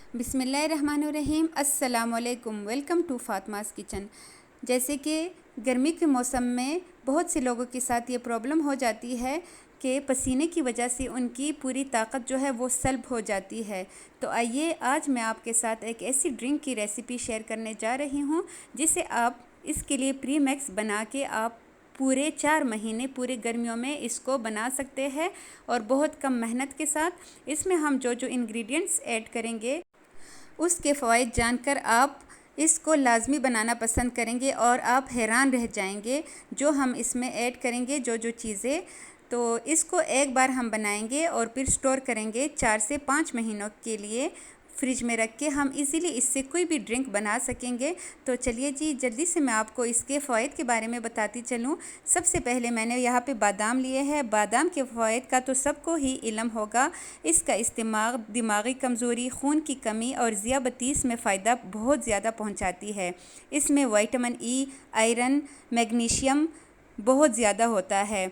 बिस्मिल्लाहिर्रहमानिर्रहीम। अस्सलामुअलैकुम। Welcome to Fatima's kitchen. जैसे कि गर्मी के मौसम में बहुत से लोगों के साथ ये प्रॉब्लम हो जाती है कि पसीने की वजह से उनकी पूरी ताकत जो है वो सल्ब हो जाती है। तो आइए आज मैं आपके साथ एक ऐसी ड्रिंक की रेसिपी शेयर करने जा रही हूँ जिसे आप इसके लिए प्री मिक्स बना के आप पूरे 4 महीने पूरे गर्मियों में इसको बना सकते हैं और बहुत कम मेहनत के साथ। इसमें हम जो जो इंग्रेडिएंट्स ऐड करेंगे उसके फ़वाइद जानकर आप इसको लाजमी बनाना पसंद करेंगे और आप हैरान रह जाएंगे जो हम इसमें ऐड करेंगे जो जो चीज़ें। तो इसको एक बार हम बनाएंगे और फिर स्टोर करेंगे 4 से 5 महीनों के लिए फ्रिज में रख के हम इजीली इससे कोई भी ड्रिंक बना सकेंगे। तो चलिए जी जल्दी से मैं आपको इसके फ़वाइद के बारे में बताती चलूँ। सबसे पहले मैंने यहाँ पे बादाम लिए हैं। बादाम के फ़वाइद का तो सबको ही इल्म होगा। इसका इस्तेमाल दिमागी कमज़ोरी, खून की कमी और ज़ियाबतीस में फ़ायदा बहुत ज़्यादा पहुँचाती है। इसमें विटामिन ई, आयरन, मैग्नीशियम बहुत ज़्यादा होता है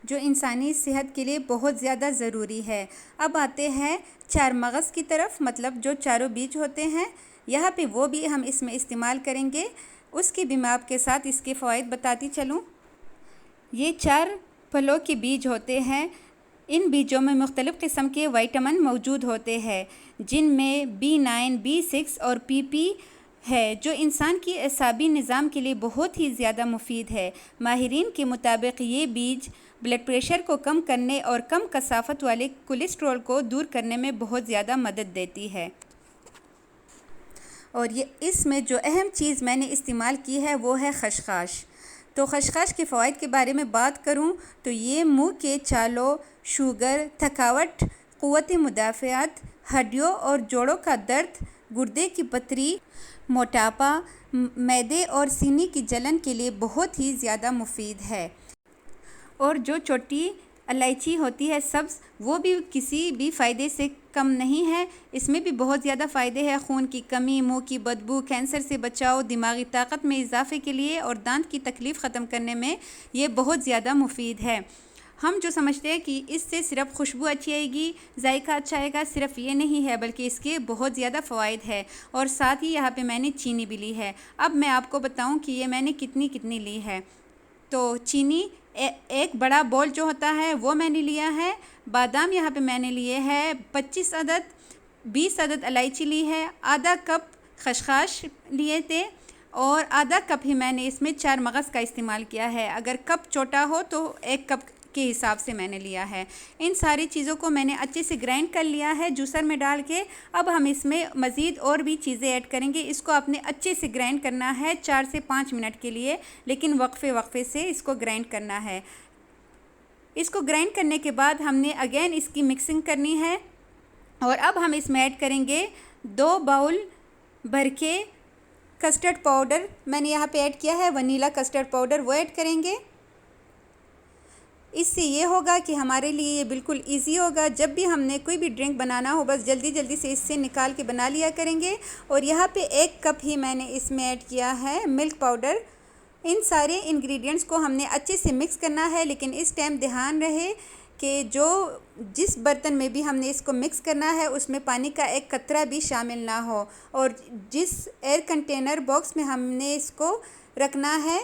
जो इंसानी सेहत के लिए बहुत ज़्यादा ज़रूरी है। अब आते हैं चार मगज़ की तरफ, मतलब जो चारों बीज होते हैं यहाँ पे वो भी हम इसमें इस्तेमाल करेंगे। उसकी भी मैं आपके साथ इसके फ़वाइद बताती चलूँ। ये 4 फलों के बीज होते हैं। इन बीजों में मुख्तलिफ़ किस्म के विटामिन मौजूद होते हैं जिनमें B9, B6 और PP है जो इंसान की असाबी निज़ाम के लिए बहुत ही ज़्यादा मुफीद है। माहिरीन के मुताबिक ये बीज ब्लड प्रेशर को कम करने और कम कसाफत वाले कोलेस्ट्रॉल को दूर करने में बहुत ज़्यादा मदद देती है। और ये इसमें जो अहम चीज़ मैंने इस्तेमाल की है वो है खसखस। तो खसखस के फ़वाइद के बारे में बात करूं तो ये मुंह के छालों, शुगर, थकावट, क़ुव्वत मुदाफ़ात, हड्डियों और जोड़ों का दर्द, गुर्दे की पथरी, मोटापा, मैदे और सीने की जलन के लिए बहुत ही ज़्यादा मुफीद है। और जो छोटी इलायची होती है सब्ज़, वो भी किसी भी फ़ायदे से कम नहीं है। इसमें भी बहुत ज़्यादा फ़ायदे हैं। खून की कमी, मुंह की बदबू, कैंसर से बचाव, दिमागी ताकत में इजाफे के लिए और दांत की तकलीफ़ ख़त्म करने में ये बहुत ज़्यादा मुफीद है। हम जो समझते हैं कि इससे सिर्फ खुशबू अच्छी आएगी, जायका अच्छा आएगा, सिर्फ ये नहीं है बल्कि इसके बहुत ज़्यादा फ़वाइद है। और साथ ही यहाँ पे मैंने चीनी भी ली है। अब मैं आपको बताऊँ कि ये मैंने कितनी कितनी ली है। तो चीनी एक बड़ा बोल जो होता है वो मैंने लिया है। बादाम यहाँ पे मैंने लिए हैं 25 अदद, 20 अदद इलायची ली है, आधा कप खसखस लिए थे और आधा कप ही मैंने इसमें 4 मगज़ का इस्तेमाल किया है। अगर कप छोटा हो तो 1 कप के हिसाब से मैंने लिया है। इन सारी चीज़ों को मैंने अच्छे से ग्राइंड कर लिया है जूसर में डाल के। अब हम इसमें मज़ीद और भी चीज़ें ऐड करेंगे। इसको आपने अच्छे से ग्राइंड करना है 4 से 5 मिनट के लिए, लेकिन वक्फे से इसको ग्राइंड करना है। इसको ग्राइंड करने के बाद हमने अगेन इसकी मिक्सिंग करनी है और अब हम इसमें ऐड करेंगे 2 बाउल भर के कस्टर्ड पाउडर। मैंने यहाँ पे ऐड किया है वनीला कस्टर्ड पाउडर, वो ऐड करेंगे। इससे ये होगा कि हमारे लिए ये बिल्कुल इजी होगा। जब भी हमने कोई भी ड्रिंक बनाना हो बस जल्दी जल्दी से इससे निकाल के बना लिया करेंगे। और यहाँ पे 1 कप ही मैंने इसमें ऐड किया है मिल्क पाउडर। इन सारे इंग्रेडिएंट्स को हमने अच्छे से मिक्स करना है, लेकिन इस टाइम ध्यान रहे कि जिस बर्तन में भी हमने इसको मिक्स करना है उसमें पानी का एक कतरा भी शामिल ना हो। और जिस एयर कंटेनर बॉक्स में हमने इसको रखना है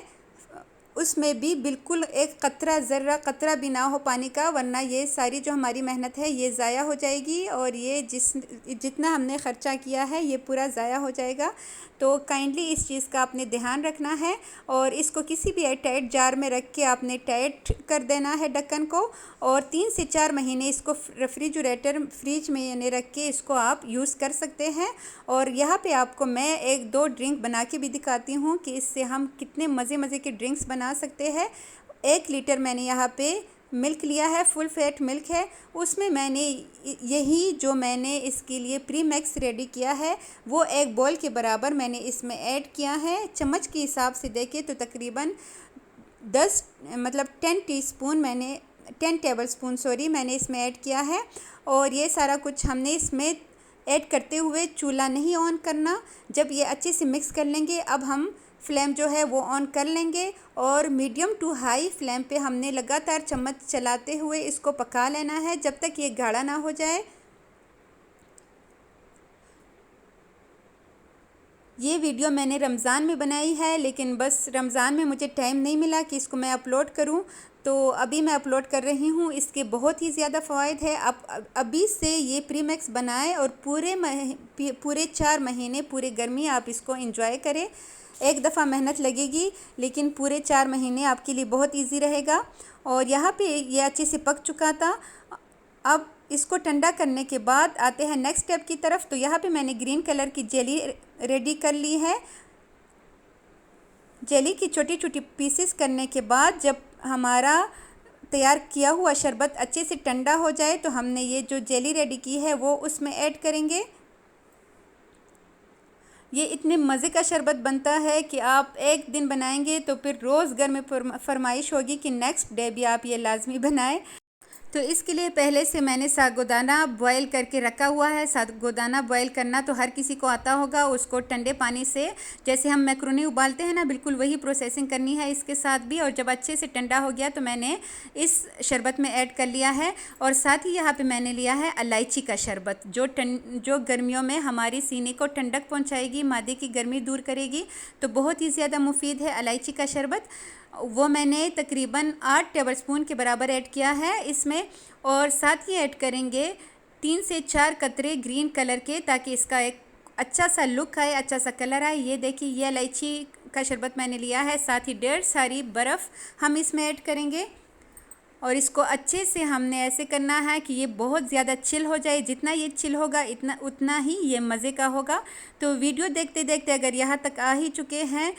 उसमें भी बिल्कुल एक कतरा, ज़र्रा कतरा भी ना हो पानी का, वरना ये सारी जो हमारी मेहनत है ये ज़ाया हो जाएगी और ये जितना हमने ख़र्चा किया है ये पूरा ज़ाया हो जाएगा। तो काइंडली इस चीज़ का आपने ध्यान रखना है और इसको किसी भी एयरटाइट जार में रख के आपने टाइट कर देना है ढक्कन को। और 3 से 4 महीने इसको रेफ्रिजरेटर फ्रिज में यानी रख के इसको आप यूज़ कर सकते हैं। और यहाँ पे आपको मैं 1-2 ड्रिंक बना के भी दिखाती हूँ कि इससे हम कितने मज़े के ड्रिंक्स बना सकते हैं। 1 लीटर मैंने यहाँ पे मिल्क लिया है, फुल फैट मिल्क है। उसमें मैंने यही जो मैंने इसके लिए प्री मिक्स रेडी किया है वो 1 बॉल के बराबर मैंने इसमें ऐड किया है। चम्मच के हिसाब से देखें तो तकरीबन 10 टेबल स्पून मैंने इसमें ऐड किया है। और ये सारा कुछ हमने इसमें ऐड करते हुए चूल्हा नहीं ऑन करना। जब ये अच्छे से मिक्स कर लेंगे अब हम फ्लेम जो है वो ऑन कर लेंगे और मीडियम टू हाई फ्लेम पे हमने लगातार चम्मच चलाते हुए इसको पका लेना है जब तक ये गाढ़ा ना हो जाए। ये वीडियो मैंने रमज़ान में बनाई है, लेकिन बस रमज़ान में मुझे टाइम नहीं मिला कि इसको मैं अपलोड करूं, तो अभी मैं अपलोड कर रही हूं। इसके बहुत ही ज़्यादा फ़वाइद है। आप अभी से ये प्रीमिक्स बनाएं और पूरे 4 महीने पूरे गर्मी आप इसको एंजॉय करें। एक दफ़ा मेहनत लगेगी, लेकिन पूरे 4 महीने आपके लिए बहुत ईजी रहेगा। और यहाँ पे ये अच्छे से पक चुका था। अब इसको ठंडा करने के बाद आते हैं नेक्स्ट स्टेप की तरफ। तो यहाँ पे मैंने ग्रीन कलर की जेली रेडी कर ली है। जेली की छोटी छोटी पीसेस करने के बाद जब हमारा तैयार किया हुआ शरबत अच्छे से ठंडा हो जाए, तो हमने ये जो जेली रेडी की है वो उसमें ऐड करेंगे। ये इतने मज़े का शरबत बनता है कि आप एक दिन बनाएंगे तो फिर रोज़ घर में फरमाइश होगी कि नेक्स्ट डे भी आप ये लाजमी बनाएं। तो इसके लिए पहले से मैंने सागोदाना बॉईल करके रखा हुआ है। सागोदाना बॉईल करना तो हर किसी को आता होगा। उसको ठंडे पानी से, जैसे हम मैक्रोनी उबालते हैं ना, बिल्कुल वही प्रोसेसिंग करनी है इसके साथ भी। और जब अच्छे से ठंडा हो गया तो मैंने इस शरबत में ऐड कर लिया है। और साथ ही यहाँ पे मैंने लिया है इलायची का शरबत, जो गर्मियों में हमारी सीने को ठंडक पहुँचाएगी, मादे की गर्मी दूर करेगी। तो बहुत ही ज़्यादा मुफीद है इलायची का शरबत। वो मैंने तकरीबन 8 टेबलस्पून के बराबर ऐड किया है इसमें। और साथ ही ऐड करेंगे 3 से 4 कतरे ग्रीन कलर के, ताकि इसका एक अच्छा सा लुक आए, अच्छा सा कलर आए। ये देखिए, ये इलायची का शरबत मैंने लिया है। साथ ही 1.5 सारी बर्फ़ हम इसमें ऐड करेंगे। और इसको अच्छे से हमने ऐसे करना है कि ये बहुत ज़्यादा चिल हो जाए। जितना ये चिल होगा उतना ही ये मज़े का होगा। तो वीडियो देखते देखते अगर यहाँ तक आ ही चुके हैं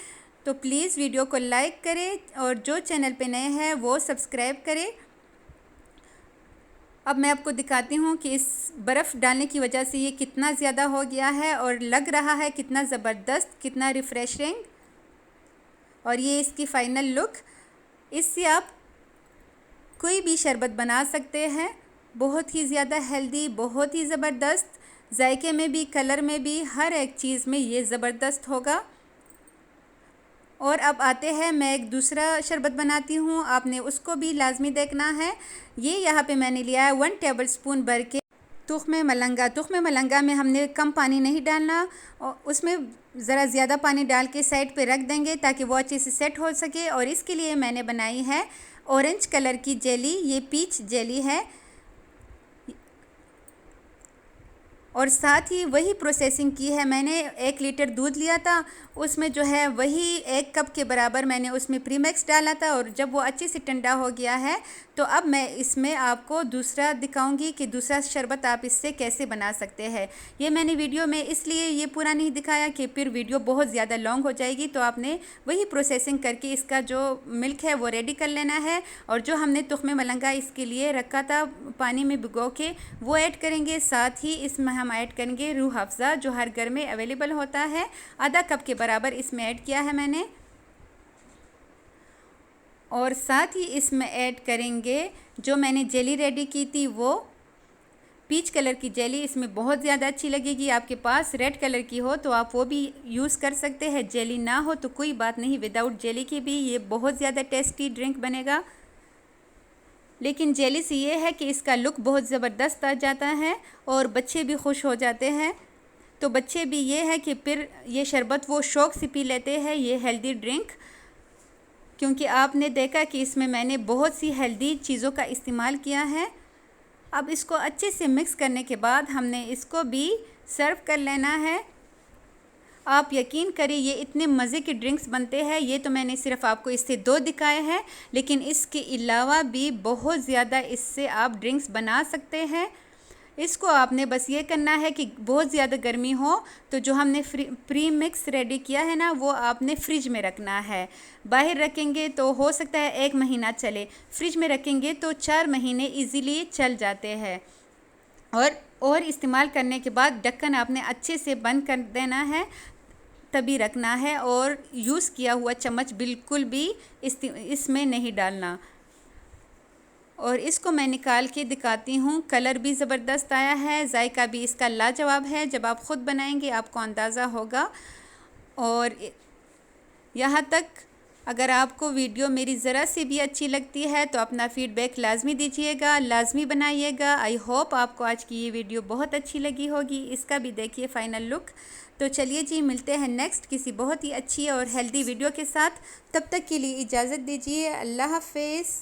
तो प्लीज़ वीडियो को लाइक करें, और जो चैनल पे नए हैं वो सब्सक्राइब करें। अब मैं आपको दिखाती हूँ कि इस बर्फ़ डालने की वजह से ये कितना ज़्यादा हो गया है और लग रहा है कितना ज़बरदस्त, कितना रिफ़्रेशिंग। और ये इसकी फ़ाइनल लुक। इससे आप कोई भी शरबत बना सकते हैं। बहुत ही ज़्यादा हेल्दी, बहुत ही ज़बरदस्त, जायके में भी, कलर में भी, हर एक चीज़ में ये ज़बरदस्त होगा। और अब आते हैं, मैं एक दूसरा शरबत बनाती हूँ, आपने उसको भी लाजमी देखना है। ये यहाँ पे मैंने लिया है 1 टेबलस्पून भर के तुख्मे मलंगा। तुख्मे मलंगा में हमने कम पानी नहीं डालना, और उसमें ज़रा ज़्यादा पानी डाल के साइड पे रख देंगे ताकि वो अच्छे से सेट हो सके। और इसके लिए मैंने बनाई है ऑरेंज कलर की जेली, ये पीच जेली है। और साथ ही वही प्रोसेसिंग की है मैंने। 1 लीटर दूध लिया था, उसमें जो है वही 1 कप के बराबर मैंने उसमें प्रीमिक्स डाला था। और जब वो अच्छे से ठंडा हो गया है तो अब मैं इसमें आपको दूसरा दिखाऊंगी कि दूसरा शरबत आप इससे कैसे बना सकते हैं। ये मैंने वीडियो में इसलिए ये पूरा नहीं दिखाया कि फिर वीडियो बहुत ज़्यादा लॉन्ग हो जाएगी। तो आपने वही प्रोसेसिंग करके इसका जो मिल्क है वो रेडी कर लेना है। और जो हमने तुख्मे मलंगा इसके लिए रखा था पानी में भिगो के, वो ऐड करेंगे। साथ ही इसमें हम ऐड करेंगे रूह अफ़ज़ा, जो हर घर में अवेलेबल होता है। आधा कप के बराबर इसमें ऐड किया है मैंने। और साथ ही इसमें ऐड करेंगे जो मैंने जेली रेडी की थी, वो पीच कलर की जेली। इसमें बहुत ज़्यादा अच्छी लगेगी। आपके पास रेड कलर की हो तो आप वो भी यूज़ कर सकते हैं। जेली ना हो तो कोई बात नहीं, विदाउट जेली की भी ये बहुत ज़्यादा टेस्टी ड्रिंक बनेगा। लेकिन जेली से ये है कि इसका लुक बहुत ज़बरदस्त आ जाता है और बच्चे भी खुश हो जाते हैं। तो बच्चे भी ये है कि फिर ये शरबत वो शौक़ से पी लेते हैं, ये हेल्दी ड्रिंक। क्योंकि आपने देखा कि इसमें मैंने बहुत सी हेल्दी चीज़ों का इस्तेमाल किया है। अब इसको अच्छे से मिक्स करने के बाद हमने इसको भी सर्व कर लेना है। आप यकीन करिए ये इतने मज़े के ड्रिंक्स बनते हैं। ये तो मैंने सिर्फ आपको इससे 2 दिखाए हैं, लेकिन इसके अलावा भी बहुत ज़्यादा इससे आप ड्रिंक्स बना सकते हैं। इसको आपने बस ये करना है कि बहुत ज़्यादा गर्मी हो तो जो हमने प्री मिक्स रेडी किया है ना, वो आपने फ्रिज में रखना है। बाहर रखेंगे तो हो सकता है 1 महीना चले, फ्रिज में रखेंगे तो 4 महीने इजीली चल जाते हैं। और इस्तेमाल करने के बाद ढक्कन आपने अच्छे से बंद कर देना है, तभी रखना है। और यूज़ किया हुआ चम्मच बिल्कुल भी इसमें नहीं डालना। और इसको मैं निकाल के दिखाती हूँ। कलर भी ज़बरदस्त आया है, जायका भी इसका लाजवाब है। जब आप ख़ुद बनाएंगे आपको अंदाज़ा होगा। और यहाँ तक अगर आपको वीडियो मेरी ज़रा सी भी अच्छी लगती है तो अपना फ़ीडबैक लाजमी दीजिएगा, लाजमी बनाइएगा। आई होप आपको आज की ये वीडियो बहुत अच्छी लगी होगी। इसका भी देखिए फ़ाइनल लुक। तो चलिए जी, मिलते हैं नेक्स्ट किसी बहुत ही अच्छी और हेल्दी वीडियो के साथ। तब तक के लिए इजाज़त दीजिए। अल्लाह हाफ़िज़।